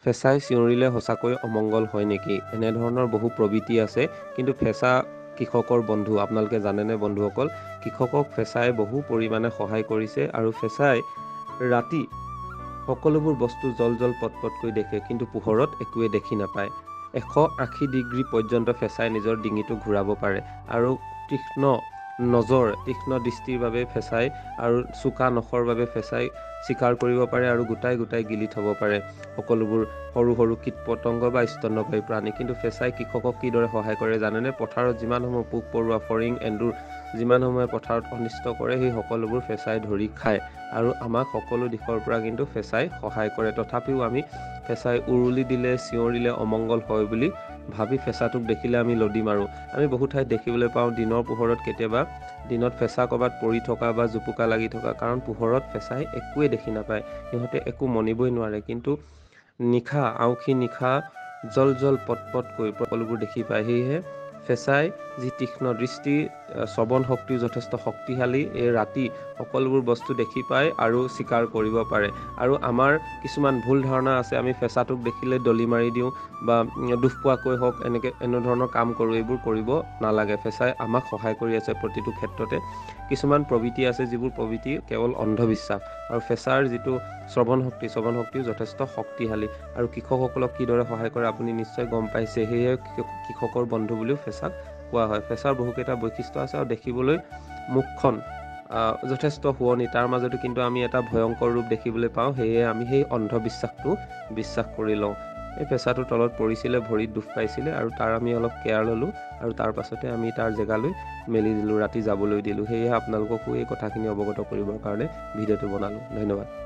ফেঁচাই চিঞৰিলে সঁচাকৈ অমংগল হয় নেকি? এনেধৰণৰ বহু প্ৰবৃত্তি আছে। কিন্তু ফেঁচা কৃষকৰ বন্ধু। আপোনালোকে জানেনে বন্ধুসকল? কৃষকক ফেঁচাই বহু পৰিমাণে সহায় কৰিছে আৰু ফেঁচাই ৰাতি সকলোবোৰ বস্তু জল জল পটপটকৈ দেখে, কিন্তু পোহৰত একোৱে দেখি নাপায়। 180 ডিগ্ৰী পৰ্যন্ত ফেঁচাই নিজৰ ডিঙিটো ঘূৰাব পাৰে আৰু তীক্ষ্ণ নজৰ, তীক্ষ্ণ দৃষ্টিৰ বাবে ফেঁচাই আৰু চোকা নখৰ বাবে ফেঁচাই চিকাৰ কৰিব পাৰে আৰু গোটাই গোটাই গিলি থ'ব পাৰে সকলোবোৰ সৰু সৰু কীট পতংগ বা স্তন্যপায়ী প্ৰাণী। কিন্তু ফেঁচাই কৃষকক কিদৰে সহায় কৰে জানেনে? পথাৰত যিমানসমূহ পোক পৰুৱা, ফৰিং, এন্দুৰ যিমানসমূহে পথাৰত অনিষ্ট কৰে, সেই সকলোবোৰ ফেঁচাই ধৰি খায় আৰু আমাক সকলো দিশৰ পৰা কিন্তু ফেঁচাই সহায় কৰে। তথাপিও আমি ফেঁচাই উৰুলি দিলে, চিঞৰিলে অমংগল হয় বুলি ভাবি ফেঁচাটোক দেখিলে আমি লদি মাৰোঁ। আমি বহু ঠাইত দেখিবলৈ পাওঁ দিনৰ পোহৰত কেতিয়াবা দিনত ফেঁচা ক'ৰবাত পৰি থকা বা জুপুকা লাগি থকা, কাৰণ পোহৰত ফেঁচাই একোৱে দেখি নাপায়, সিহঁতে একো মনিবই নোৱাৰে। কিন্তু নিশা আওখি নিশা জল জল পটপটকৈ সকলোবোৰ দেখি পায়। সেয়েহে ফেঁচাই যি তীক্ষ্ণ দৃষ্টি, শ্ৰৱণ শক্তিও যথেষ্ট শক্তিশালী। এই ৰাতি সকলোবোৰ বস্তু দেখি পায় আৰু চিকাৰ কৰিব পাৰে। আৰু আমাৰ কিছুমান ভুল ধাৰণা আছে, আমি ফেঁচাটোক দেখিলে দলি মাৰি দিওঁ বা দুখ পোৱাকৈ হওক এনেধৰণৰ কাম কৰোঁ। এইবোৰ কৰিব নালাগে। ফেঁচাই আমাক সহায় কৰি আছে প্ৰতিটো ক্ষেত্ৰতে। কিছুমান প্ৰবৃত্তি আছে যিবোৰ প্ৰবৃত্তি কেৱল অন্ধবিশ্বাস, আৰু ফেঁচাৰ যিটো শ্ৰৱণ শক্তিও যথেষ্ট শক্তিশালী। আৰু কৃষকসকলক কিদৰে সহায় কৰে আপুনি নিশ্চয় গম পাইছে। সেয়ে কৃষকৰ বন্ধু বুলিও ফেঁচাক কোৱা হয়। ফেঁচাৰ বহুকেইটা বৈশিষ্ট্য আছে আৰু দেখিবলৈ মুখখন যথেষ্ট শুৱনি, তাৰ মাজতো কিন্তু আমি এটা ভয়ংকৰ ৰূপ দেখিবলৈ পাওঁ। সেয়ে আমি সেই অন্ধবিশ্বাসটো বিশ্বাস কৰি লওঁ। এই ফেঁচাটোৰ তলত পৰিছিলে, ভৰিত দুখ পাইছিলে আৰু তাৰ আমি অলপ কেয়াৰ ল'লোঁ আৰু তাৰ পাছতে আমি তাৰ জেগালৈ মেলি দিলোঁ, ৰাতি যাবলৈ দিলোঁ। সেয়েহে আপোনালোককো এই কথাখিনি অৱগত কৰিবৰ কাৰণে ভিডিঅ'টো বনালোঁ। ধন্যবাদ।